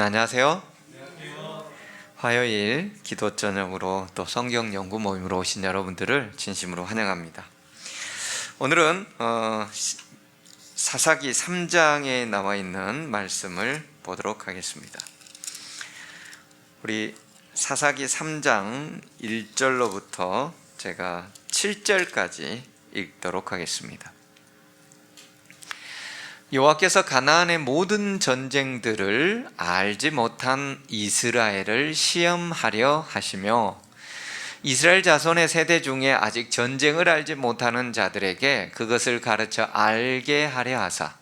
안녕하세요. 화요일 기도 저녁으로 또 성경 연구 모임으로 오신 여러분들을 진심으로 환영합니다. 오늘은 사사기 3장에 나와 있는 말씀을 보도록 하겠습니다. 우리 사사기 3장 1절로부터 제가 7절까지 읽도록 하겠습니다. 여호와께서 가나안의 모든 전쟁들을 알지 못한 이스라엘을 시험하려 하시며 이스라엘 자손의 세대 중에 아직 전쟁을 알지 못하는 자들에게 그것을 가르쳐 알게 하려 하사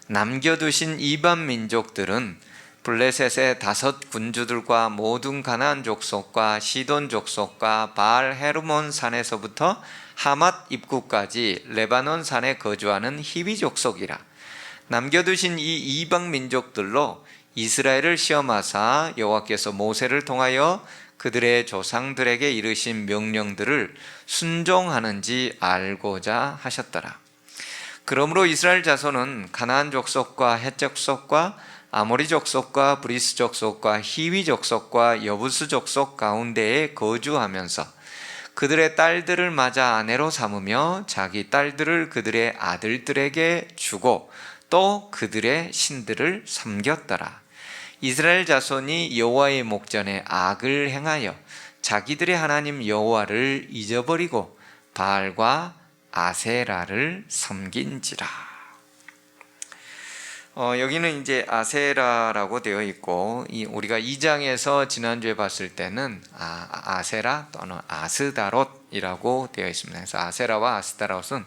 남겨두신 이방 민족들은 블레셋의 5 군주들과 모든 가나안 족속과 시돈 족속과 바알 헤르몬 산에서부터 하맛 입구까지 레바논 산에 거주하는 히위 족속이라. 남겨두신 이 이방 민족들로 이스라엘을 시험하사 여호와께서 모세를 통하여 그들의 조상들에게 이르신 명령들을 순종하는지 알고자 하셨더라. 그러므로 이스라엘 자손은 가나안 족속과 헷 족속과 아모리 족속과 브리스 족속과 히위 족속과 여부스 족속 가운데에 거주하면서 그들의 딸들을 맞아 아내로 삼으며 자기 딸들을 그들의 아들들에게 주고 또 그들의 신들을 섬겼더라. 이스라엘 자손이 여호와의 목전에 악을 행하여 자기들의 하나님 여호와를 잊어버리고 바알과 아세라를 섬긴지라. 여기는 이제 아세라라고 되어 있고, 우리가 2장에서 지난주에 봤을 때는 아세라 또는 아스다롯이라고 되어 있습니다. 그래서 아세라와 아스다롯은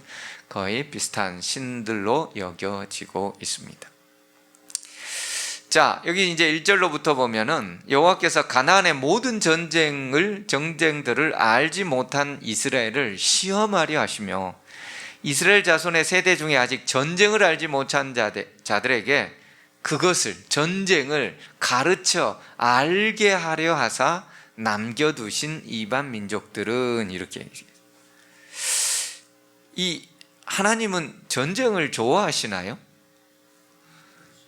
거의 비슷한 신들로 여겨지고 있습니다. 자, 여기 이제 1절로부터 보면은 여호와께서 가나안의 모든 전쟁들을 알지 못한 이스라엘을 시험하려 하시며 이스라엘 자손의 세대 중에 아직 전쟁을 알지 못한 자들에게 그것을, 전쟁을 가르쳐 알게 하려 하사 남겨두신 이방 민족들은, 이렇게, 이 하나님은 전쟁을 좋아하시나요?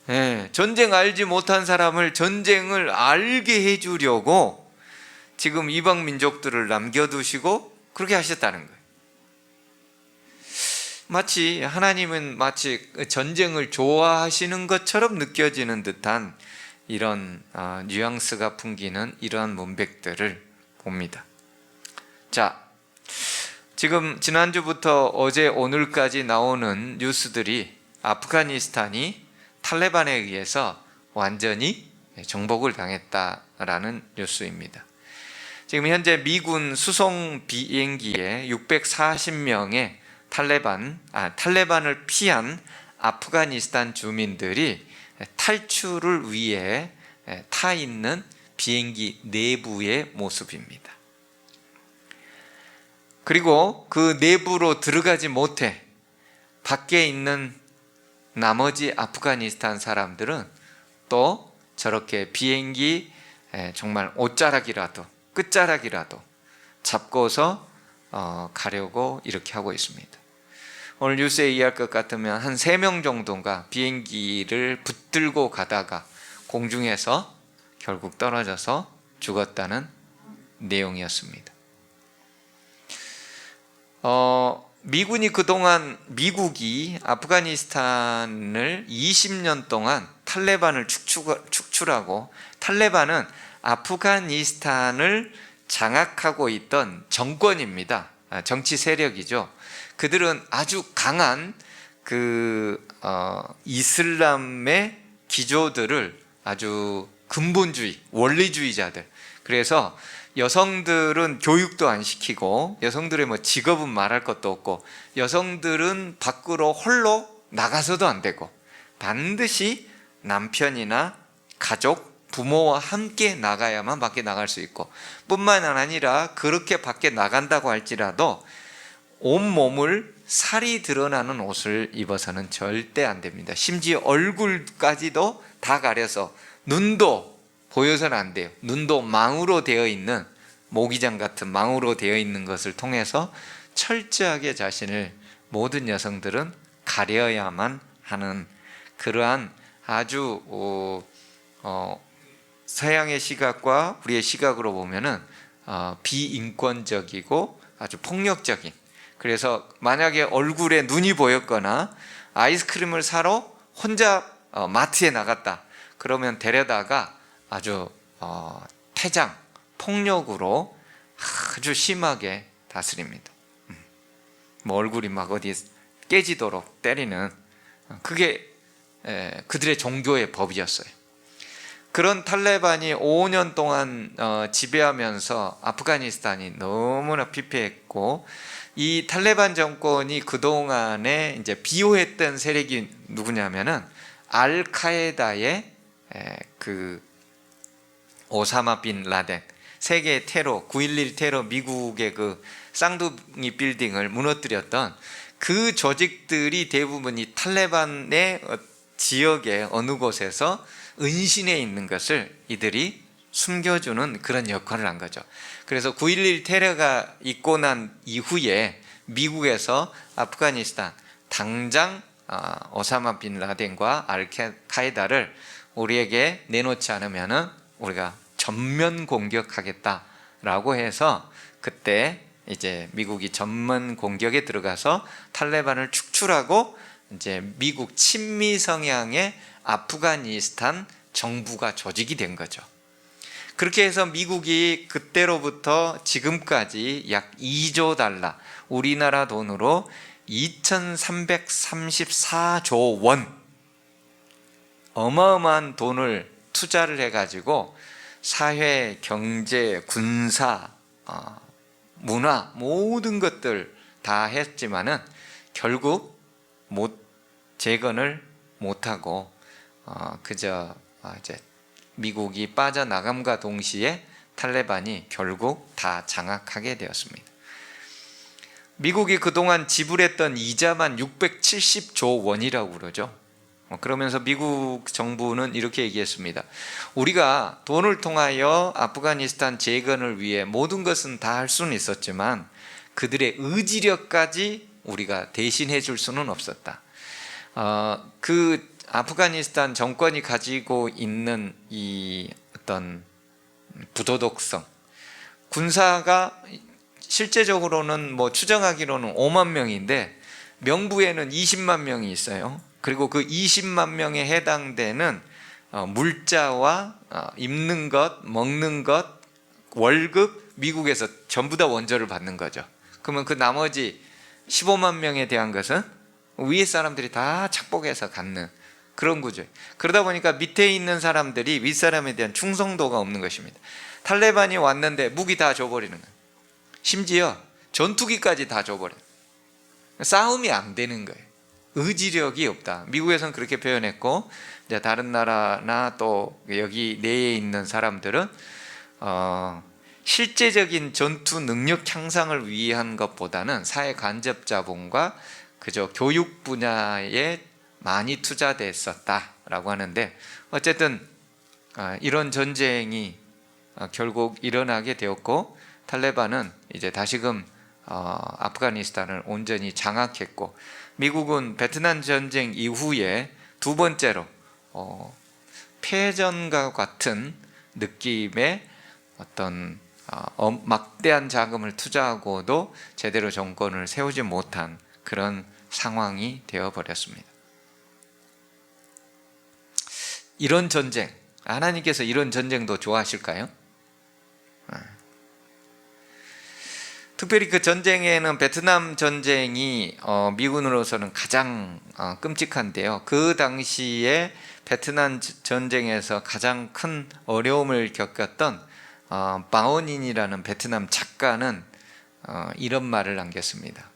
네, 전쟁 알지 못한 사람을 전쟁을 알게 해주려고 지금 이방 민족들을 남겨두시고 그렇게 하셨다는 거예요. 마치 하나님은 마치 전쟁을 좋아하시는 것처럼 느껴지는 듯한 이런 뉘앙스가 풍기는 이러한 문맥들을 봅니다. 자, 지금 지난주부터 어제 오늘까지 나오는 뉴스들이 아프가니스탄이 탈레반에 의해서 완전히 정복을 당했다라는 뉴스입니다. 지금 현재 미군 수송 비행기에 640명의 탈레반을 피한 아프가니스탄 주민들이 탈출을 위해 타 있는 비행기 내부의 모습입니다. 그리고 그 내부로 들어가지 못해 밖에 있는 나머지 아프가니스탄 사람들은 또 저렇게 비행기 정말 옷자락이라도 끝자락이라도 잡고서 가려고 이렇게 하고 있습니다. 오늘 뉴스에 이해할 것 같으면 한 3명 정도가 비행기를 붙들고 가다가 공중에서 결국 떨어져서 죽었다는 내용이었습니다. 미국이 아프가니스탄을 20년 동안 탈레반을 축출하고, 탈레반은 아프가니스탄을 장악하고 있던 정권입니다. 정치 세력이죠. 그들은 아주 강한 이슬람의 기조들을, 아주 근본주의, 원리주의자들, 그래서 여성들은 교육도 안 시키고 여성들의 직업은 말할 것도 없고 여성들은 밖으로 홀로 나가서도 안 되고 반드시 남편이나 가족, 부모와 함께 나가야만 밖에 나갈 수 있고, 뿐만 아니라 그렇게 밖에 나간다고 할지라도 온몸을 살이 드러나는 옷을 입어서는 절대 안 됩니다. 심지어 얼굴까지도 다 가려서 눈도 보여서는 안 돼요. 눈도 망으로 되어 있는, 모기장 같은 망으로 되어 있는 것을 통해서 철저하게 자신을 모든 여성들은 가려야만 하는 그러한 아주 서양의 시각과 우리의 시각으로 보면은 비인권적이고 아주 폭력적인, 그래서 만약에 얼굴에 눈이 보였거나 아이스크림을 사러 혼자 마트에 나갔다 그러면 데려다가 아주 태장, 폭력으로 아주 심하게 다스립니다. 뭐 얼굴이 막 어디 깨지도록 때리는, 그게 그들의 종교의 법이었어요. 그런 탈레반이 5년 동안 지배하면서 아프가니스탄이 너무나 피폐했고, 이 탈레반 정권이 그동안에 이제 비호했던 세력이 누구냐면은 알카에다의 그 오사마 빈 라덴, 세계 테러 9.11 테러, 미국의 그 쌍둥이 빌딩을 무너뜨렸던 그 조직들이 대부분 이 탈레반의 지역의 어느 곳에서 은신해 있는 것을 이들이 숨겨주는 그런 역할을 한 거죠. 그래서 9.11 테러가 있고 난 이후에 미국에서 아프가니스탄 당장 오사마 빈 라덴과 알카에다를 우리에게 내놓지 않으면 우리가 전면 공격하겠다라고 해서, 그때 이제 미국이 전면 공격에 들어가서 탈레반을 축출하고 이제 미국 친미 성향의 아프가니스탄 정부가 조직이 된 거죠. 그렇게 해서 미국이 그때로부터 지금까지 약 2조 달러, 우리나라 돈으로 2334조 원, 어마어마한 돈을 투자를 해가지고 사회, 경제, 군사, 문화 모든 것들 다 했지만은 결국 재건을 못하고 그저 이제 미국이 빠져나감과 동시에 탈레반이 결국 다 장악하게 되었습니다. 미국이 그동안 지불했던 이자만 670조 원이라고 그러죠. 그러면서 미국 정부는 이렇게 얘기했습니다. 우리가 돈을 통하여 아프가니스탄 재건을 위해 모든 것은 다 할 수는 있었지만 그들의 의지력까지 우리가 대신해 줄 수는 없었다. 그 아프가니스탄 정권이 가지고 있는 이 어떤 부도덕성, 군사가 실제적으로는 뭐 추정하기로는 5만 명인데 명부에는 20만 명이 있어요. 그리고 그 20만 명에 해당되는 물자와 입는 것, 먹는 것, 월급, 미국에서 전부 다 원조를 받는 거죠. 그러면 그 나머지 15만 명에 대한 것은 위에 사람들이 다 착복해서 갖는 그런 구조예요. 그러다 보니까 밑에 있는 사람들이 윗사람에 대한 충성도가 없는 것입니다. 탈레반이 왔는데 무기 다 줘버리는 거예요. 심지어 전투기까지 다 줘버려요. 싸움이 안 되는 거예요. 의지력이 없다. 미국에서는 그렇게 표현했고, 이제 다른 나라나 또 여기 내에 있는 사람들은 실제적인 전투 능력 향상을 위한 것보다는 사회 간접 자본과 그저 교육 분야에 많이 투자됐었다라고 하는데, 어쨌든 이런 전쟁이 결국 일어나게 되었고, 탈레반은 이제 다시금 아프가니스탄을 온전히 장악했고, 미국은 베트남 전쟁 이후에 두 번째로 패전과 같은 느낌의 어떤 막대한 자금을 투자하고도 제대로 정권을 세우지 못한 그런 상황이 되어버렸습니다. 이런 전쟁, 하나님께서 이런 전쟁도 좋아하실까요? 특별히 그 전쟁에는 베트남 전쟁이 미군으로서는 가장 끔찍한데요. 그 당시에 베트남 전쟁에서 가장 큰 어려움을 겪었던 바오닌이라는 베트남 작가는 이런 말을 남겼습니다.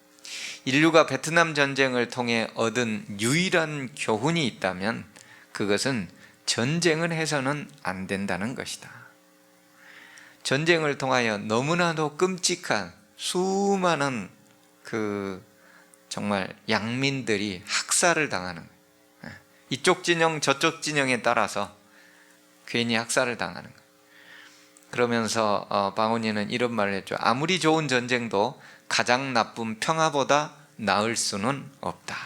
인류가 베트남 전쟁을 통해 얻은 유일한 교훈이 있다면 그것은 전쟁을 해서는 안 된다는 것이다. 전쟁을 통하여 너무나도 끔찍한 수많은 그 정말 양민들이 학살을 당하는 거예요. 이쪽 진영 저쪽 진영에 따라서 괜히 학살을 당하는 거예요. 그러면서 바오니는 이런 말을 했죠. 아무리 좋은 전쟁도 가장 나쁜 평화보다 나을 수는 없다.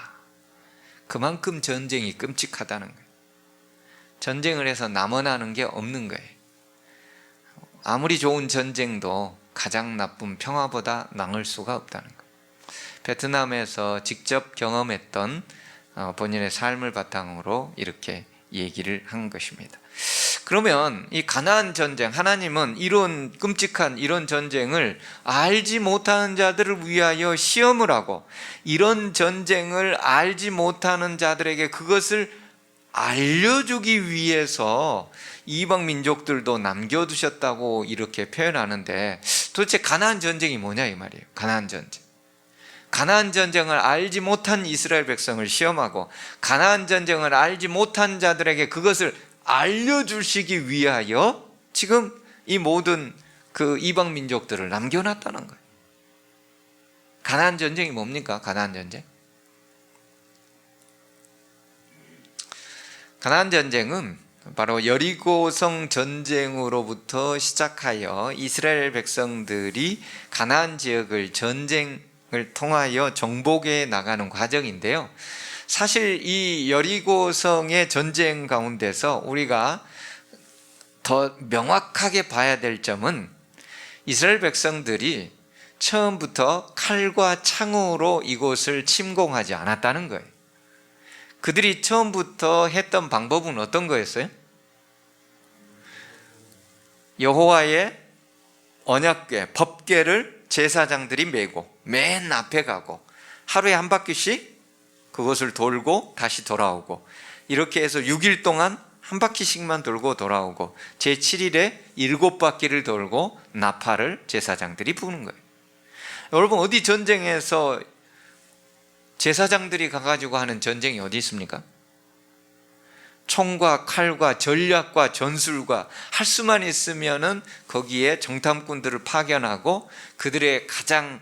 그만큼 전쟁이 끔찍하다는 거예요. 전쟁을 해서 남어나는 게 없는 거예요. 아무리 좋은 전쟁도 가장 나쁜 평화보다 나을 수가 없다는 거예요. 베트남에서 직접 경험했던 본인의 삶을 바탕으로 이렇게 얘기를 한 것입니다. 그러면 이 가나안 전쟁, 하나님은 이런 끔찍한 이런 전쟁을 알지 못하는 자들을 위하여 시험을 하고, 이런 전쟁을 알지 못하는 자들에게 그것을 알려주기 위해서 이방 민족들도 남겨두셨다고 이렇게 표현하는데, 도대체 가나안 전쟁이 뭐냐 이 말이에요. 가나안 전쟁. 가나안 전쟁을 알지 못한 이스라엘 백성을 시험하고, 가나안 전쟁을 알지 못한 자들에게 그것을 알려주시기 위하여 지금 이 모든 그 이방 민족들을 남겨놨다는 거예요. 가나안 전쟁이 뭡니까? 가나안 전쟁. 가나안 전쟁은 바로 여리고성 전쟁으로부터 시작하여 이스라엘 백성들이 가나안 지역을 전쟁을 통하여 정복해 나가는 과정인데요. 사실 이 여리고성의 전쟁 가운데서 우리가 더 명확하게 봐야 될 점은, 이스라엘 백성들이 처음부터 칼과 창으로 이곳을 침공하지 않았다는 거예요. 그들이 처음부터 했던 방법은 어떤 거였어요? 여호와의 언약궤, 법궤를 제사장들이 메고 맨 앞에 가고 하루에 한 바퀴씩 그것을 돌고 다시 돌아오고, 이렇게 해서 6일 동안 한 바퀴씩만 돌고 돌아오고, 제7일에 7바퀴를 돌고 나팔을 제사장들이 부는 거예요. 여러분, 어디 전쟁에서 제사장들이 가가지고 하는 전쟁이 어디 있습니까? 총과 칼과 전략과 전술과 할 수만 있으면은 거기에 정탐꾼들을 파견하고 그들의 가장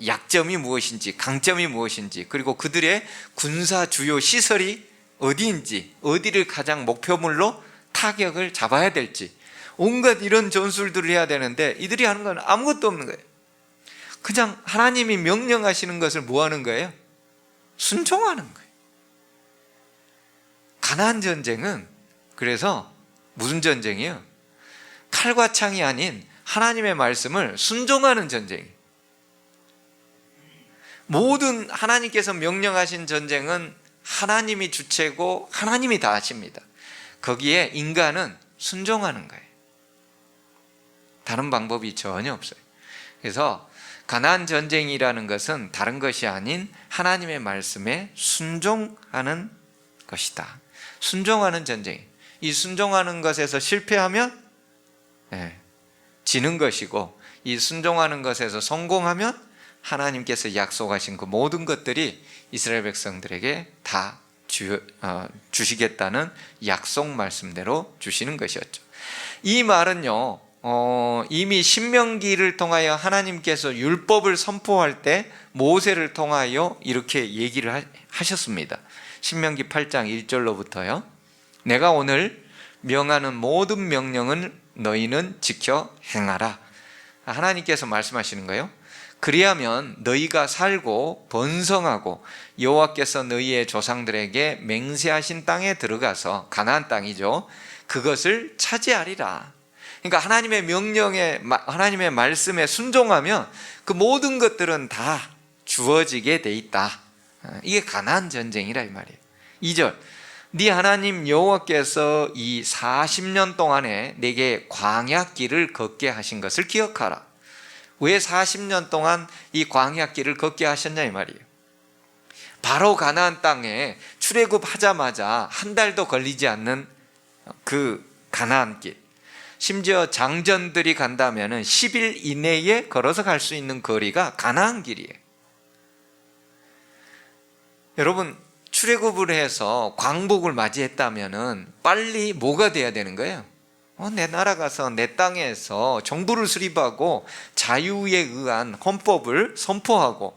약점이 무엇인지, 강점이 무엇인지, 그리고 그들의 군사 주요 시설이 어디인지, 어디를 가장 목표물로 타격을 잡아야 될지, 온갖 이런 전술들을 해야 되는데 이들이 하는 건 아무것도 없는 거예요. 그냥 하나님이 명령하시는 것을 뭐 하는 거예요? 순종하는 거예요. 가나안 전쟁은 그래서 무슨 전쟁이에요? 칼과 창이 아닌 하나님의 말씀을 순종하는 전쟁이에요. 모든 하나님께서 명령하신 전쟁은 하나님이 주체고 하나님이 다 하십니다. 거기에 인간은 순종하는 거예요. 다른 방법이 전혀 없어요. 그래서 가나안 전쟁이라는 것은 다른 것이 아닌 하나님의 말씀에 순종하는 것이다. 순종하는 전쟁. 이 순종하는 것에서 실패하면 지는 것이고, 이 순종하는 것에서 성공하면 하나님께서 약속하신 그 모든 것들이 이스라엘 백성들에게 다 주시겠다는 약속 말씀대로 주시는 것이었죠. 이 말은요, 이미 신명기를 통하여 하나님께서 율법을 선포할 때 모세를 통하여 이렇게 얘기를 하셨습니다. 신명기 8장 1절로부터요. 내가 오늘 명하는 모든 명령은 너희는 지켜 행하라. 하나님께서 말씀하시는 거예요. 그리하면 너희가 살고 번성하고 여호와께서 너희의 조상들에게 맹세하신 땅에 들어가서, 가나안 땅이죠, 그것을 차지하리라. 그러니까 하나님의 명령에, 하나님의 말씀에 순종하면 그 모든 것들은 다 주어지게 돼 있다. 이게 가나안 전쟁이라 이 말이에요. 2절, 네 하나님 여호와께서 이 40년 동안에 내게 광야길을 걷게 하신 것을 기억하라. 왜 40년 동안 이 광야길을 걷게 하셨냐 이 말이에요. 바로 가나안 땅에 출애굽하자마자 한 달도 걸리지 않는 그 가나안 길, 심지어 장전들이 간다면 10일 이내에 걸어서 갈 수 있는 거리가 가나안 길이에요. 여러분, 출애굽을 해서 광복을 맞이했다면 빨리 뭐가 돼야 되는 거예요? 내 나라 가서 내 땅에서 정부를 수립하고 자유에 의한 헌법을 선포하고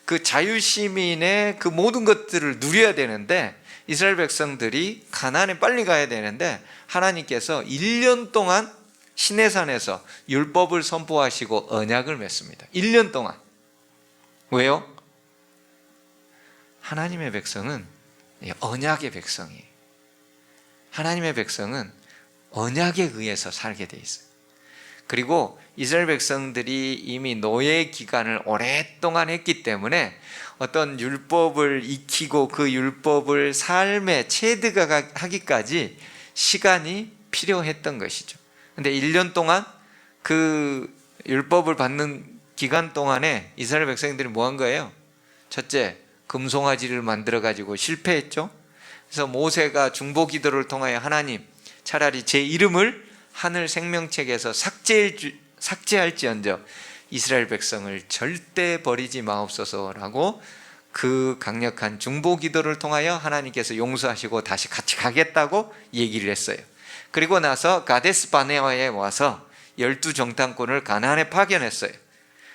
그 자유시민의 그 모든 것들을 누려야 되는데, 이스라엘 백성들이 가나안에 빨리 가야 되는데 하나님께서 1년 동안 시내산에서 율법을 선포하시고 언약을 맺습니다. 1년 동안. 왜요? 하나님의 백성은 언약의 백성이에요. 하나님의 백성은 언약에 의해서 살게 돼 있어요. 그리고 이스라엘 백성들이 이미 노예 기간을 오랫동안 했기 때문에 어떤 율법을 익히고 그 율법을 삶에 체득하기까지 시간이 필요했던 것이죠. 근데 1년 동안 그 율법을 받는 기간 동안에 이스라엘 백성들이 뭐 한 거예요? 첫째, 금송아지를 만들어 가지고 실패했죠. 그래서 모세가 중보 기도를 통하여 하나님, 차라리 제 이름을 하늘 생명책에서 삭제할지언정 이스라엘 백성을 절대 버리지 마옵소서라고 그 강력한 중보 기도를 통하여 하나님께서 용서하시고 다시 같이 가겠다고 얘기를 했어요. 그리고 나서 가데스 바네아에 와서 12정탐꾼을 가나안에 파견했어요.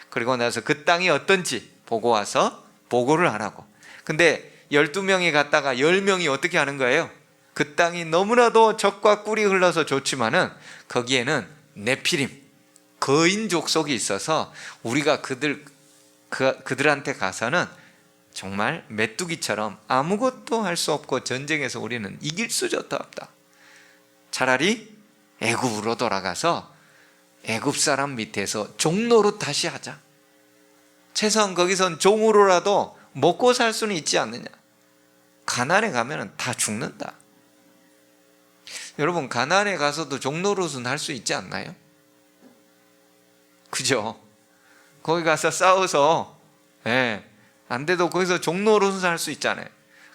그리고 나서 그 땅이 어떤지 보고 와서 보고를 하라고. 근데 12명이 갔다가 10명이 어떻게 하는 거예요? 그 땅이 너무나도 젖과 꿀이 흘러서 좋지만은 거기에는 네피림, 거인 족속이 있어서 우리가 그들한테 가서는 정말 메뚜기처럼 아무것도 할 수 없고 전쟁에서 우리는 이길 수조차 없다. 차라리 애굽으로 돌아가서 애굽 사람 밑에서 종노릇 다시 하자. 최소한 거기선 종으로라도 먹고 살 수는 있지 않느냐. 가나안에 가면 다 죽는다. 여러분, 가나안에 가서도 종노릇은 할 수 있지 않나요? 그죠? 거기 가서 싸워서 안 돼도 거기서 종노릇은 할 수 있잖아요.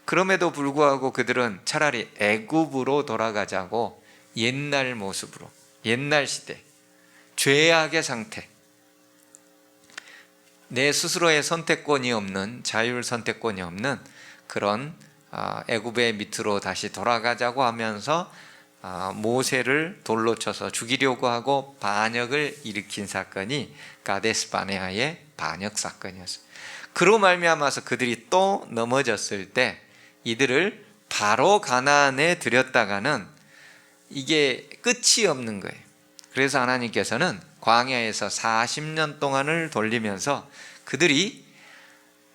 그럼에도 불구하고 그들은 차라리 애굽으로 돌아가자고 옛날 모습으로, 옛날 시대, 죄악의 상태, 내 스스로의 선택권이 없는, 자율 선택권이 없는 그런 애굽의 밑으로 다시 돌아가자고 하면서 모세를 돌로 쳐서 죽이려고 하고 반역을 일으킨 사건이 가데스 바네아의 반역 사건이었어요. 그로 말미암아서 그들이 또 넘어졌을 때 이들을 바로 가나안에 들였다가는 이게 끝이 없는 거예요. 그래서 하나님께서는 광야에서 40년 동안을 돌리면서 그들이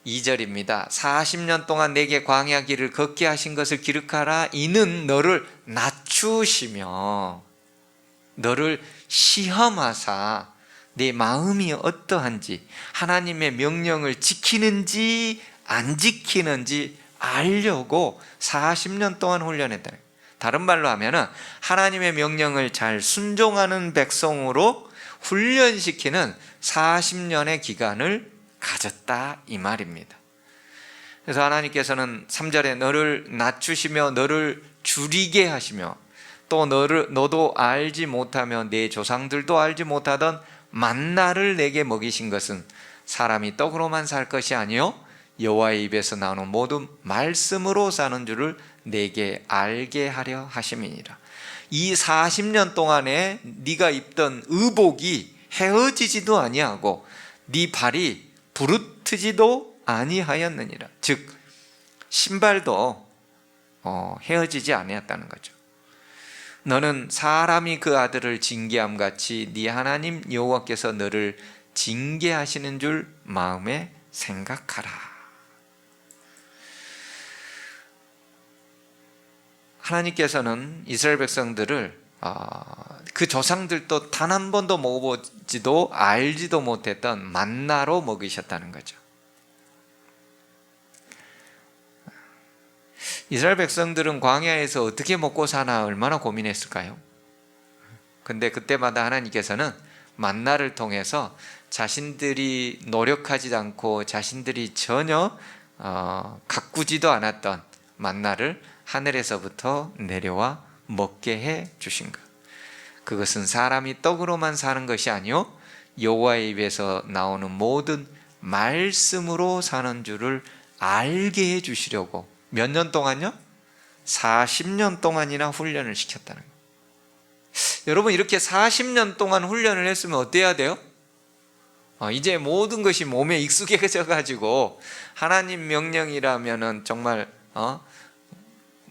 2절입니다. 40년 동안 내게 광야 길을 걷게 하신 것을 기록하라. 이는 너를 낮추시며 너를 시험하사 내 마음이 어떠한지, 하나님의 명령을 지키는지 안 지키는지 알려고 40년 동안 훈련했다. 다른 말로 하면은 하나님의 명령을 잘 순종하는 백성으로 훈련시키는 40년의 기간을 가졌다 이 말입니다. 그래서 하나님께서는 3절에 너를 낮추시며 너를 줄이게 하시며 또 너도 알지 못하며 내 조상들도 알지 못하던 만나를 내게 먹이신 것은 사람이 떡으로만 살 것이 아니요 여호와의 입에서 나오는 모든 말씀으로 사는 줄을 내게 알게 하려 하심이니라. 이 40년 동안에 네가 입던 의복이 헤어지지도 아니하고 네 발이 부르트지도 아니하였느니라. 즉 신발도 헤어지지 아니었다는 거죠. 너는 사람이 그 아들을 징계함 같이 네 하나님 여호와께서 너를 징계하시는 줄 마음에 생각하라. 하나님께서는 이스라엘 백성들을 그 조상들도 단 한 번도 먹어보지도 알지도 못했던 만나로 먹이셨다는 거죠. 이스라엘 백성들은 광야에서 어떻게 먹고 사나 얼마나 고민했을까요? 근데 그때마다 하나님께서는 만나를 통해서 자신들이 노력하지 않고 자신들이 전혀 가꾸지도 않았던 만나를 하늘에서부터 내려와 먹게 해 주신 것. 그것은 사람이 떡으로만 사는 것이 아니요 여호와의 입에서 나오는 모든 말씀으로 사는 줄을 알게 해 주시려고 몇 년 동안요? 40년 동안이나 훈련을 시켰다는 거예요. 여러분, 이렇게 40년 동안 훈련을 했으면 어때야 돼요? 이제 모든 것이 몸에 익숙해져 가지고 하나님 명령이라면은 정말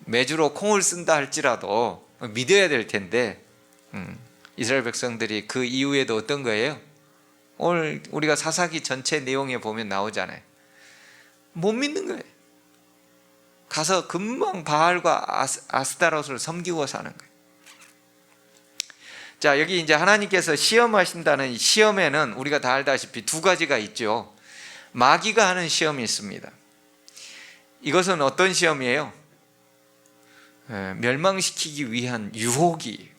매주로 콩을 쓴다 할지라도 믿어야 될 텐데 이스라엘 백성들이 그 이후에도 어떤 거예요? 오늘 우리가 사사기 전체 내용에 보면 나오잖아요. 못 믿는 거예요. 가서 금방 바알과 아스타롯을 섬기고 사는 거예요. 자, 여기 이제 하나님께서 시험하신다는 이 시험에는 우리가 다 알다시피 두 가지가 있죠. 마귀가 하는 시험이 있습니다. 이것은 어떤 시험이에요? 멸망시키기 위한 유혹이,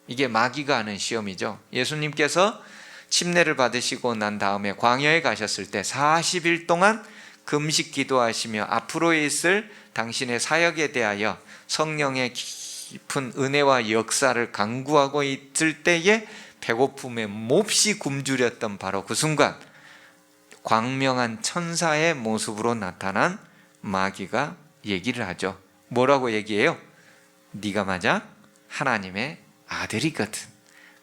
이게 마귀가 하는 시험이죠. 예수님께서 침례를 받으시고 난 다음에 광야에 가셨을 때 40일 동안 금식 기도하시며 앞으로 있을 당신의 사역에 대하여 성령의 깊은 은혜와 역사를 간구하고 있을 때에 배고픔에 몹시 굶주렸던 바로 그 순간 광명한 천사의 모습으로 나타난 마귀가 얘기를 하죠. 뭐라고 얘기해요? 네가 만약 하나님의 아들이거든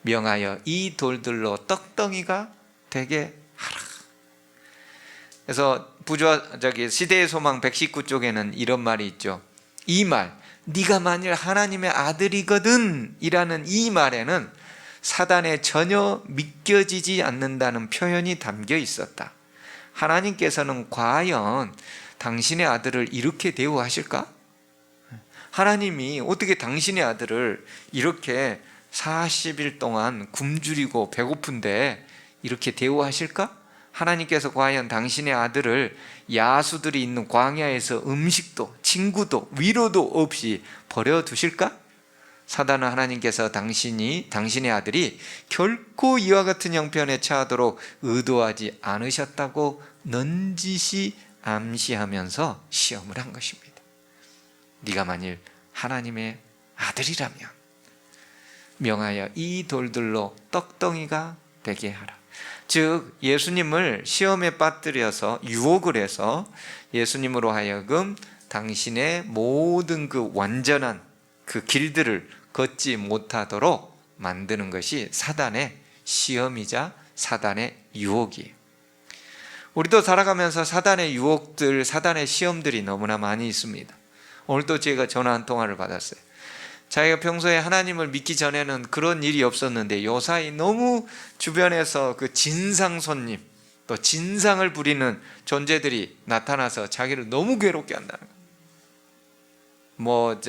명하여 이 돌들로 떡덩이가 되게 하라. 그래서 시대의 소망 119쪽에는 이런 말이 있죠. 이 말, 네가 만일 하나님의 아들이거든 이라는 이 말에는 사단에 전혀 믿겨지지 않는다는 표현이 담겨 있었다. 하나님께서는 과연 당신의 아들을 이렇게 대우하실까? 하나님이 어떻게 당신의 아들을 이렇게 40일 동안 굶주리고 배고픈데 이렇게 대우하실까? 하나님께서 과연 당신의 아들을 야수들이 있는 광야에서 음식도 친구도 위로도 없이 버려두실까? 사단은 하나님께서 당신의 아들이 결코 이와 같은 형편에 처하도록 의도하지 않으셨다고 넌지시 암시하면서 시험을 한 것입니다. 네가 만일 하나님의 아들이라면 명하여 이 돌들로 떡덩이가 되게 하라. 즉 예수님을 시험에 빠뜨려서 유혹을 해서 예수님으로 하여금 당신의 모든 그 완전한 그 길들을 걷지 못하도록 만드는 것이 사단의 시험이자 사단의 유혹이에요. 우리도 살아가면서 사단의 유혹들, 사단의 시험들이 너무나 많이 있습니다. 오늘도 제가 전화 한 통화를 받았어요. 자기가 평소에 하나님을 믿기 전에는 그런 일이 없었는데 요사이 너무 주변에서 그 진상 손님, 또 진상을 부리는 존재들이 나타나서 자기를 너무 괴롭게 한다는 거예요.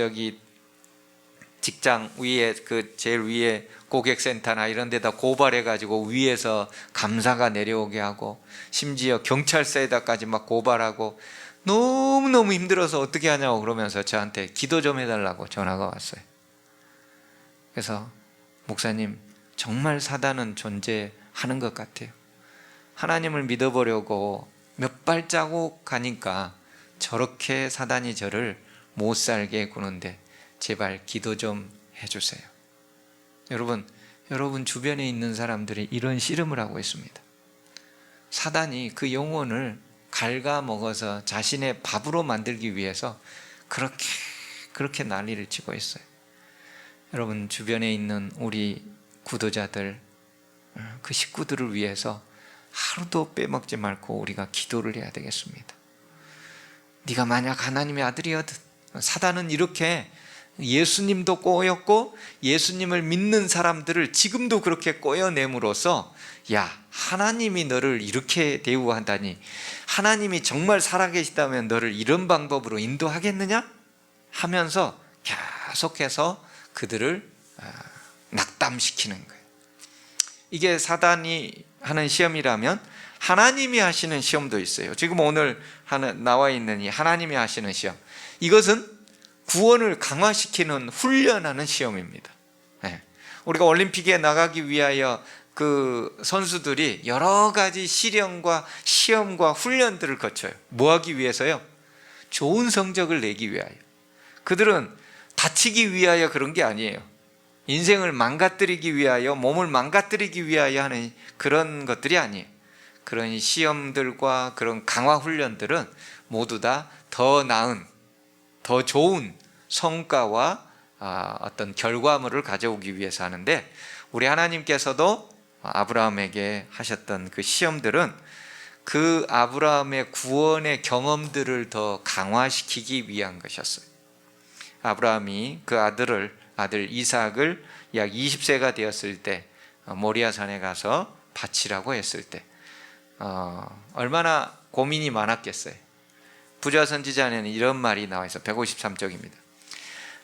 직장 위에 그 제일 위에 고객센터나 이런 데다 고발해가지고 위에서 감사가 내려오게 하고 심지어 경찰서에다까지 막 고발하고 너무너무 힘들어서 어떻게 하냐고 그러면서 저한테 기도 좀 해달라고 전화가 왔어요. 그래서 목사님, 정말 사단은 존재하는 것 같아요. 하나님을 믿어보려고 몇 발자국 가니까 저렇게 사단이 저를 못 살게 구는데 제발 기도 좀 해주세요. 여러분 주변에 있는 사람들이 이런 씨름을 하고 있습니다. 사단이 그 영혼을 갉아먹어서 자신의 밥으로 만들기 위해서 그렇게 난리를 치고 있어요. 여러분 주변에 있는 우리 구도자들, 그 식구들을 위해서 하루도 빼먹지 말고 우리가 기도를 해야 되겠습니다. 네가 만약 하나님의 아들이거든. 사단은 이렇게 예수님도 꼬였고 예수님을 믿는 사람들을 지금도 그렇게 꼬여냄으로써 야, 하나님이 너를 이렇게 대우한다니, 하나님이 정말 살아계시다면 너를 이런 방법으로 인도하겠느냐? 하면서 계속해서 그들을 낙담시키는 거예요. 이게 사단이 하는 시험이라면 하나님이 하시는 시험도 있어요. 지금 오늘 나와 있는 이 하나님이 하시는 시험, 이것은 구원을 강화시키는 훈련하는 시험입니다. 우리가 올림픽에 나가기 위하여 그 선수들이 여러 가지 시련과 시험과 훈련들을 거쳐요. 뭐 하기 위해서요? 좋은 성적을 내기 위하여. 그들은 다치기 위하여 그런 게 아니에요. 인생을 망가뜨리기 위하여, 몸을 망가뜨리기 위하여 하는 그런 것들이 아니에요. 그런 시험들과 그런 강화 훈련들은 모두 다 더 나은, 더 좋은 성과와 어떤 결과물을 가져오기 위해서 하는데, 우리 하나님께서도 아브라함에게 하셨던 그 시험들은 그 아브라함의 구원의 경험들을 더 강화시키기 위한 것이었어요. 아브라함이 그 아들 이삭을 약 20세가 되었을 때 모리아산에 가서 바치라고 했을 때 얼마나 고민이 많았겠어요. 부자 선지자에는 이런 말이 나와 있어. 153쪽입니다.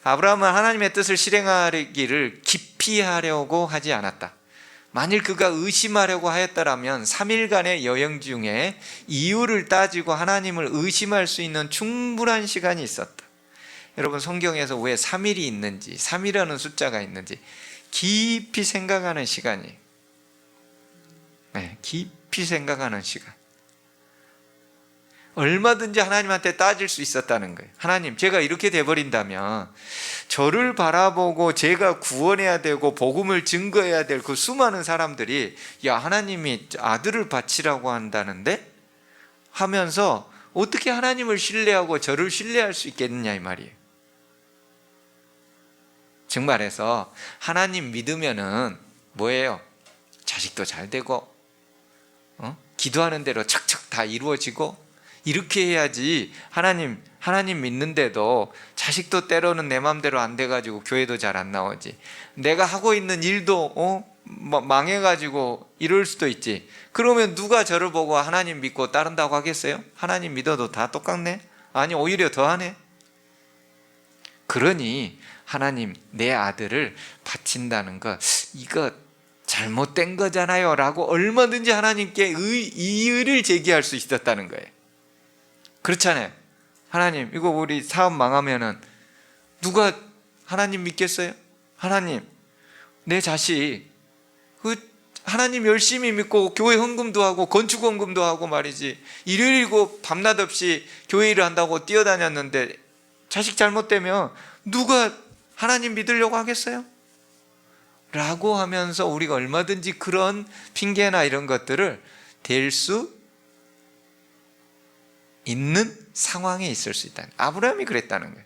아브라함은 하나님의 뜻을 실행하기를 깊이 하려고 하지 않았다. 만일 그가 의심하려고 하였다라면 3일간의 여행 중에 이유를 따지고 하나님을 의심할 수 있는 충분한 시간이 있었다. 여러분, 성경에서 왜 3일이 있는지, 3이라는 숫자가 있는지 깊이 생각하는 시간이, 깊이 생각하는 시간. 얼마든지 하나님한테 따질 수 있었다는 거예요. 하나님, 제가 이렇게 돼버린다면 저를 바라보고 제가 구원해야 되고 복음을 증거해야 될 그 수많은 사람들이, 야, 하나님이 아들을 바치라고 한다는데 하면서 어떻게 하나님을 신뢰하고 저를 신뢰할 수 있겠느냐 이 말이에요. 정말해서 하나님 믿으면은 뭐예요? 자식도 잘 되고, 기도하는 대로 척척 다 이루어지고, 이렇게 해야지. 하나님 믿는데도 자식도 때로는 내 맘대로 안 돼가지고 교회도 잘 안 나오지. 내가 하고 있는 일도 망해가지고 이럴 수도 있지. 그러면 누가 저를 보고 하나님 믿고 따른다고 하겠어요? 하나님 믿어도 다 똑같네? 아니, 오히려 더하네. 그러니 하나님, 내 아들을 바친다는 것, 이거 잘못된 거잖아요 라고 얼마든지 하나님께 이의를 제기할 수 있었다는 거예요. 그렇잖아요. 하나님, 이거 우리 사업 망하면은 누가 하나님 믿겠어요? 하나님, 내 자식 하나님 열심히 믿고 교회 헌금도 하고 건축 헌금도 하고 말이지, 일요일이고 밤낮 없이 교회 일을 한다고 뛰어다녔는데 자식 잘못되면 누가 하나님 믿으려고 하겠어요? 라고 하면서 우리가 얼마든지 그런 핑계나 이런 것들을 댈 수 있는 상황에 있을 수 있다. 아브라함이 그랬다는 거예요.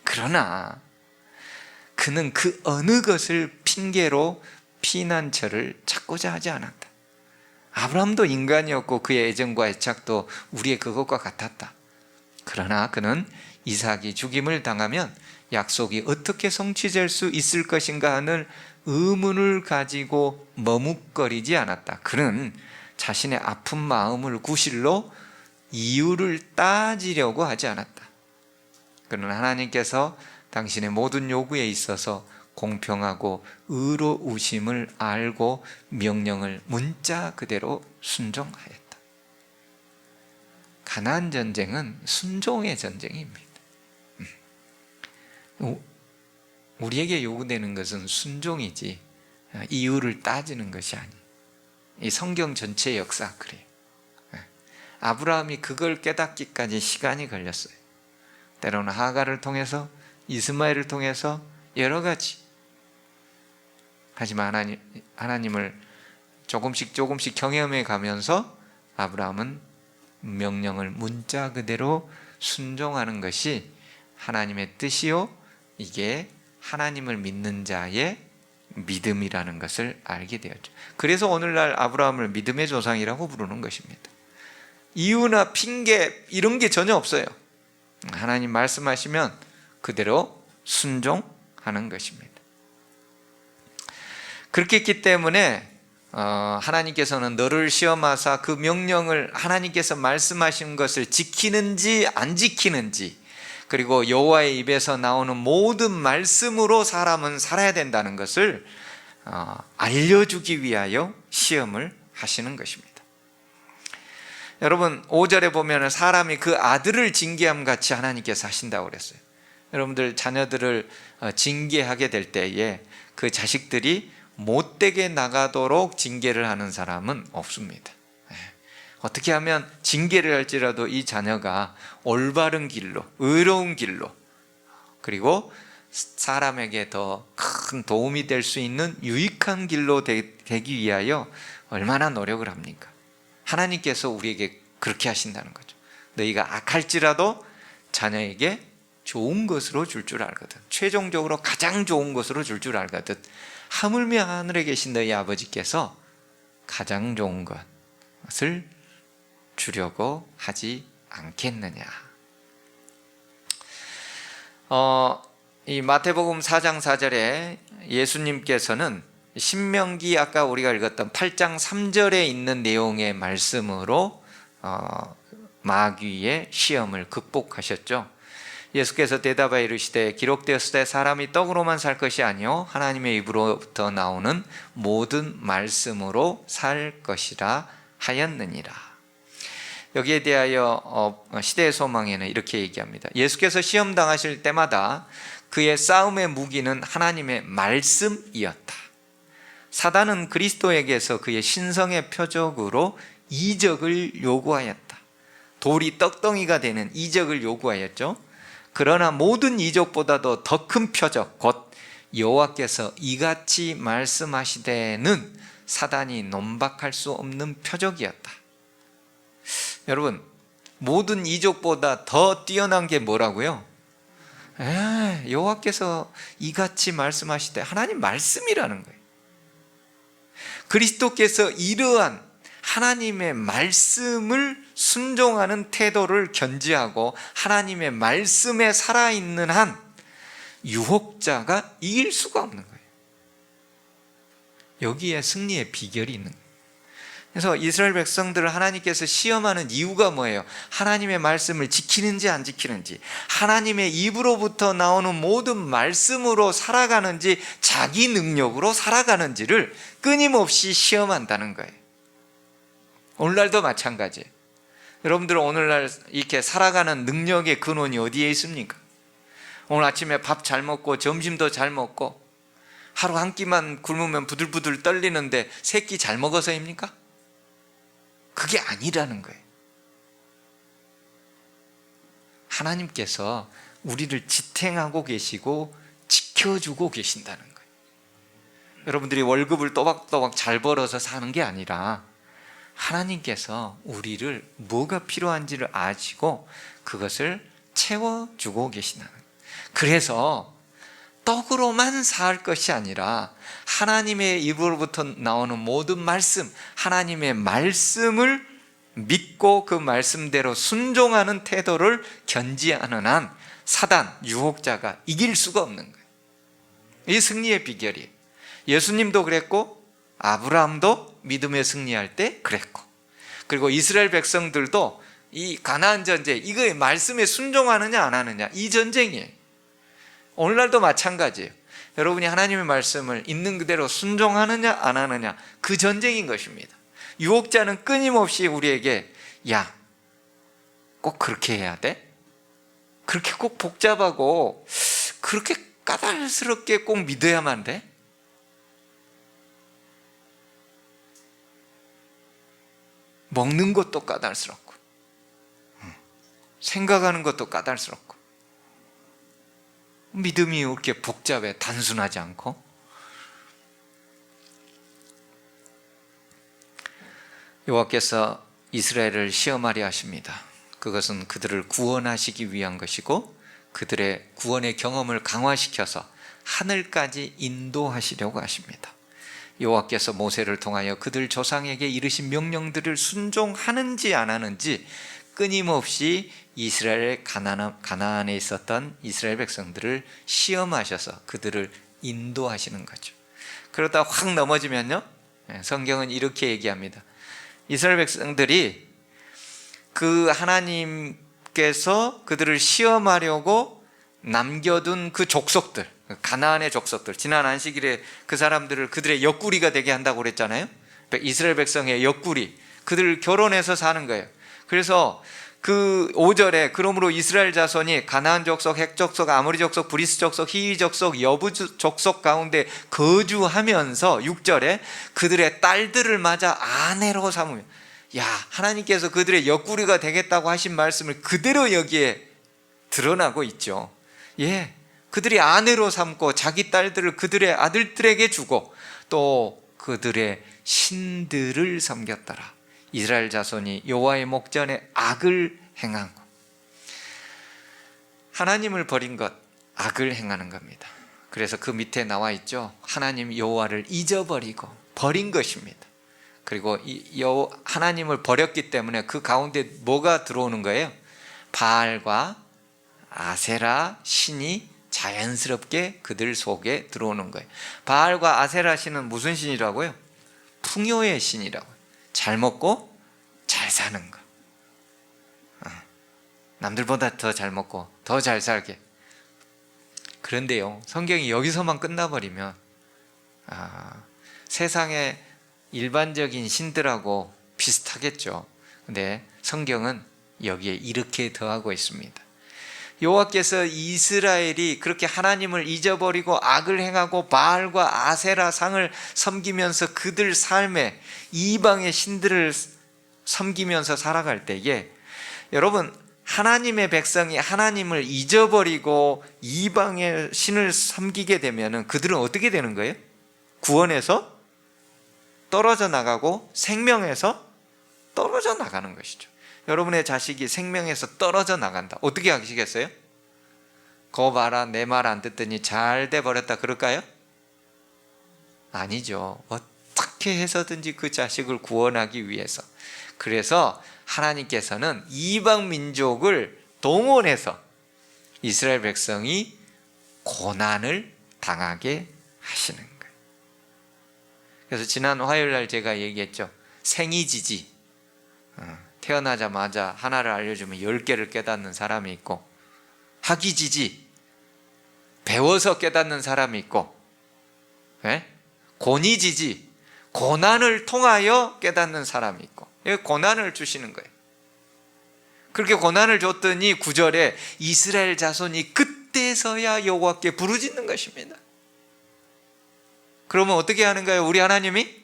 그러나 그는 그 어느 것을 핑계로 피난처를 찾고자 하지 않았다. 아브라함도 인간이었고 그의 애정과 애착도 우리의 그것과 같았다. 그러나 그는 이삭이 죽임을 당하면 약속이 어떻게 성취될 수 있을 것인가 하는 의문을 가지고 머뭇거리지 않았다. 그는 자신의 아픈 마음을 구실로 이유를 따지려고 하지 않았다. 그는 하나님께서 당신의 모든 요구에 있어서 공평하고 의로우심을 알고 명령을 문자 그대로 순종하였다. 가나안 전쟁은 순종의 전쟁입니다. 우리에게 요구되는 것은 순종이지 이유를 따지는 것이 아니에요. 이 성경 전체 역사 그래요. 아브라함이 그걸 깨닫기까지 시간이 걸렸어요. 때로는 하갈을 통해서, 이스마엘을 통해서 여러 가지. 하지만 하나님을 조금씩 경험해 가면서 아브라함은 명령을 문자 그대로 순종하는 것이 하나님의 뜻이요, 이게 하나님을 믿는 자의 믿음이라는 것을 알게 되었죠. 그래서 오늘날 아브라함을 믿음의 조상이라고 부르는 것입니다. 이유나 핑계 이런 게 전혀 없어요. 하나님 말씀하시면 그대로 순종하는 것입니다. 그렇게 했기 때문에 하나님께서는 너를 시험하사 그 명령을, 하나님께서 말씀하신 것을 지키는지 안 지키는지, 그리고 여호와의 입에서 나오는 모든 말씀으로 사람은 살아야 된다는 것을 알려주기 위하여 시험을 하시는 것입니다. 여러분, 5절에 보면 사람이 그 아들을 징계함 같이 하나님께서 하신다고 그랬어요. 여러분들 자녀들을 징계하게 될 때에 그 자식들이 못되게 나가도록 징계를 하는 사람은 없습니다. 어떻게 하면 징계를 할지라도 이 자녀가 올바른 길로, 의로운 길로, 그리고 사람에게 더 큰 도움이 될 수 있는 유익한 길로 되기 위하여 얼마나 노력을 합니까? 하나님께서 우리에게 그렇게 하신다는 거죠. 너희가 악할지라도 자녀에게 좋은 것으로 줄 줄 알거든. 최종적으로 가장 좋은 것으로 줄 줄 알거든. 하물며 하늘에 계신 너희 아버지께서 가장 좋은 것을 주려고 하지 않겠느냐. 이 마태복음 4장 4절에 예수님께서는 신명기 아까 우리가 읽었던 8장 3절에 있는 내용의 말씀으로 마귀의 시험을 극복하셨죠. 예수께서 대답하여 이르시되 기록되었을 때 사람이 떡으로만 살 것이 아니요 하나님의 입으로부터 나오는 모든 말씀으로 살 것이라 하였느니라. 여기에 대하여 시대의 소망에는 이렇게 얘기합니다. 예수께서 시험 당하실 때마다 그의 싸움의 무기는 하나님의 말씀이었다. 사단은 그리스도에게서 그의 신성의 표적으로 이적을 요구하였다. 돌이 떡덩이가 되는 이적을 요구하였죠. 그러나 모든 이적보다도 더 큰 표적, 곧 여호와께서 이같이 말씀하시되는 사단이 논박할 수 없는 표적이었다. 여러분, 모든 이적보다 더 뛰어난 게 뭐라고요? 여호와께서 이같이 말씀하시되, 하나님 말씀이라는 거예요. 그리스도께서 이러한 하나님의 말씀을 순종하는 태도를 견지하고 하나님의 말씀에 살아있는 한 유혹자가 이길 수가 없는 거예요. 여기에 승리의 비결이 있는 거예요. 그래서 이스라엘 백성들을 하나님께서 시험하는 이유가 뭐예요? 하나님의 말씀을 지키는지 안 지키는지, 하나님의 입으로부터 나오는 모든 말씀으로 살아가는지 자기 능력으로 살아가는지를 끊임없이 시험한다는 거예요. 오늘날도 마찬가지예요. 여러분들은 오늘날 이렇게 살아가는 능력의 근원이 어디에 있습니까? 오늘 아침에 밥 잘 먹고 점심도 잘 먹고 하루 한 끼만 굶으면 부들부들 떨리는데 세 끼 잘 먹어서입니까? 그게 아니라는 거예요. 하나님께서 우리를 지탱하고 계시고 지켜주고 계신다는 거예요. 여러분들이 월급을 또박또박 잘 벌어서 사는 게 아니라 하나님께서 우리를 뭐가 필요한지를 아시고 그것을 채워주고 계시다는 거예요. 그래서 떡으로만 살 것이 아니라 하나님의 입으로부터 나오는 모든 말씀, 하나님의 말씀을 믿고 그 말씀대로 순종하는 태도를 견지하는 한 사단, 유혹자가 이길 수가 없는 거예요. 이 승리의 비결이에요. 예수님도 그랬고 아브라함도 믿음에 승리할 때 그랬고, 그리고 이스라엘 백성들도 이 가나안 전쟁, 이거의 말씀에 순종하느냐 안 하느냐, 이 전쟁이에요. 오늘날도 마찬가지예요. 여러분이 하나님의 말씀을 있는 그대로 순종하느냐 안 하느냐, 그 전쟁인 것입니다. 유혹자는 끊임없이 우리에게 야, 꼭 그렇게 해야 돼? 그렇게 꼭 복잡하고 그렇게 까다롭게 꼭 믿어야만 돼? 먹는 것도 까다롭고 생각하는 것도 까다롭고 믿음이 그렇게 복잡해 단순하지 않고. 여호와께서 이스라엘을 시험하려 하십니다. 그것은 그들을 구원하시기 위한 것이고 그들의 구원의 경험을 강화시켜서 하늘까지 인도하시려고 하십니다. 여호와께서 모세를 통하여 그들 조상에게 이르신 명령들을 순종하는지 안 하는지 끊임없이 이스라엘 가나안에 있었던 이스라엘 백성들을 시험하셔서 그들을 인도하시는 거죠. 그러다 확 넘어지면요, 성경은 이렇게 얘기합니다. 이스라엘 백성들이 그 하나님께서 그들을 시험하려고 남겨둔 그 족속들, 가나안의 족속들, 지난 안식일에 그 사람들을 그들의 옆구리가 되게 한다고 그랬잖아요. 이스라엘 백성의 옆구리, 그들을 결혼해서 사는 거예요. 그래서 그 5절에 그러므로 이스라엘 자손이 가나안 족속, 헷 족속, 아모리 족속, 브리스 족속, 히위 족속, 여부 족속 가운데 거주하면서 6절에 그들의 딸들을 맞아 아내로 삼으며, 야, 하나님께서 그들의 옆구리가 되겠다고 하신 말씀을 그대로 여기에 드러나고 있죠. 예, 그들이 아내로 삼고 자기 딸들을 그들의 아들들에게 주고 또 그들의 신들을 섬겼더라. 이스라엘 자손이 여호와의 목전에 악을 행하고, 하나님을 버린 것, 악을 행하는 겁니다. 그래서 그 밑에 나와 있죠. 하나님 여호와를 잊어버리고 버린 것입니다. 그리고 하나님을 버렸기 때문에 그 가운데 뭐가 들어오는 거예요? 바알과 아세라 신이 자연스럽게 그들 속에 들어오는 거예요. 바알과 아세라 신은 무슨 신이라고요? 풍요의 신이라고요. 잘 먹고 잘 사는 거. 남들보다 더 잘 먹고 더 잘 살게. 그런데요, 성경이 여기서만 끝나버리면 세상의 일반적인 신들하고 비슷하겠죠. 근데 성경은 여기에 이렇게 더하고 있습니다. 여호와께서 이스라엘이 그렇게 하나님을 잊어버리고 악을 행하고 바알과 아세라 상을 섬기면서 그들 삶에 이방의 신들을 섬기면서 살아갈 때에, 여러분, 하나님의 백성이 하나님을 잊어버리고 이방의 신을 섬기게 되면 그들은 어떻게 되는 거예요? 구원에서 떨어져 나가고 생명에서 떨어져 나가는 것이죠. 여러분의 자식이 생명에서 떨어져 나간다. 어떻게 하시겠어요? 거 봐라, 내 말 안 듣더니 잘 돼버렸다 그럴까요? 아니죠. 어떻게 해서든지 그 자식을 구원하기 위해서. 그래서 하나님께서는 이방 민족을 동원해서 이스라엘 백성이 고난을 당하게 하시는 거예요. 그래서 지난 화요일 날 제가 얘기했죠. 생이지지. 태어나자마자 하나를 알려주면 10개를 깨닫는 사람이 있고, 학이지지, 배워서 깨닫는 사람이 있고, 고니지지, 고난을 통하여 깨닫는 사람이 있고, 고난을 주시는 거예요. 그렇게 고난을 줬더니 9절에 이스라엘 자손이 그때서야 여호와께 부르짖는 것입니다. 그러면 어떻게 하는 거예요? 우리 하나님이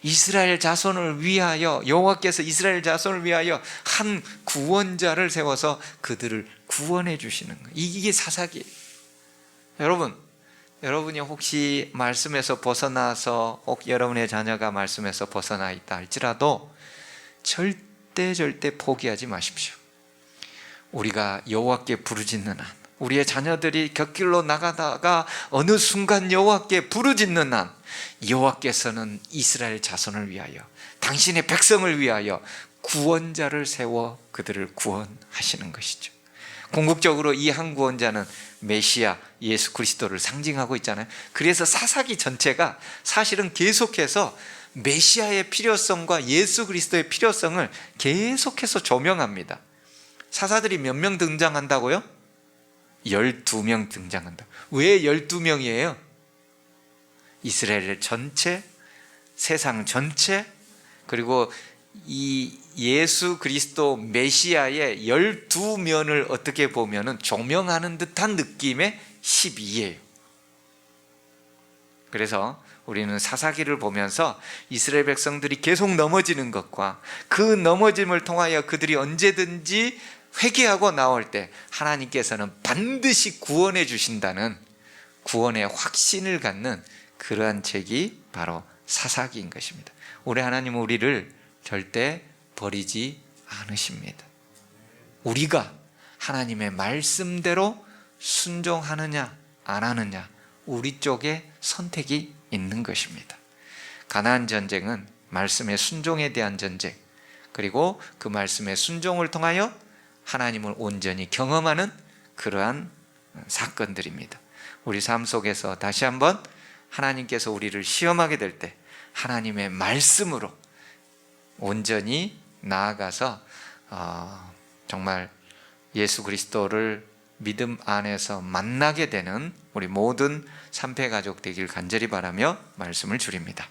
이스라엘 자손을 위하여, 여호와께서 이스라엘 자손을 위하여 한 구원자를 세워서 그들을 구원해 주시는 거예요. 이게 사사기예요. 여러분이 혹시 말씀에서 벗어나서, 혹 여러분의 자녀가 말씀에서 벗어나 있다 할지라도 절대 포기하지 마십시오. 우리가 여호와께 부르짖는 한, 우리의 자녀들이 곁길로 나가다가 어느 순간 여호와께 부르짖는 한, 여호와께서는 이스라엘 자손을 위하여, 당신의 백성을 위하여 구원자를 세워 그들을 구원하시는 것이죠. 궁극적으로 이 한 구원자는 메시아 예수 그리스도를 상징하고 있잖아요. 그래서 사사기 전체가 사실은 계속해서 메시아의 필요성과 예수 그리스도의 필요성을 계속해서 조명합니다. 사사들이 몇 명 등장한다고요? 12명 등장한다. 왜 12명이에요? 이스라엘 전체, 세상 전체, 그리고 이 예수 그리스도 메시아의 12면을 어떻게 보면 조명하는 듯한 느낌의 12예요. 그래서 우리는 사사기를 보면서 이스라엘 백성들이 계속 넘어지는 것과 그 넘어짐을 통하여 그들이 언제든지 회개하고 나올 때 하나님께서는 반드시 구원해 주신다는 구원의 확신을 갖는 그러한 책이 바로 사사기인 것입니다. 우리 하나님은 우리를 절대 버리지 않으십니다. 우리가 하나님의 말씀대로 순종하느냐 안 하느냐, 우리 쪽에 선택이 있는 것입니다. 가나안 전쟁은 말씀의 순종에 대한 전쟁, 그리고 그 말씀의 순종을 통하여 하나님을 온전히 경험하는 그러한 사건들입니다. 우리 삶 속에서 다시 한번 하나님께서 우리를 시험하게 될 때 하나님의 말씀으로 온전히 나아가서 정말 예수 그리스도를 믿음 안에서 만나게 되는 우리 모든 삼패 가족 되길 간절히 바라며 말씀을 줄입니다.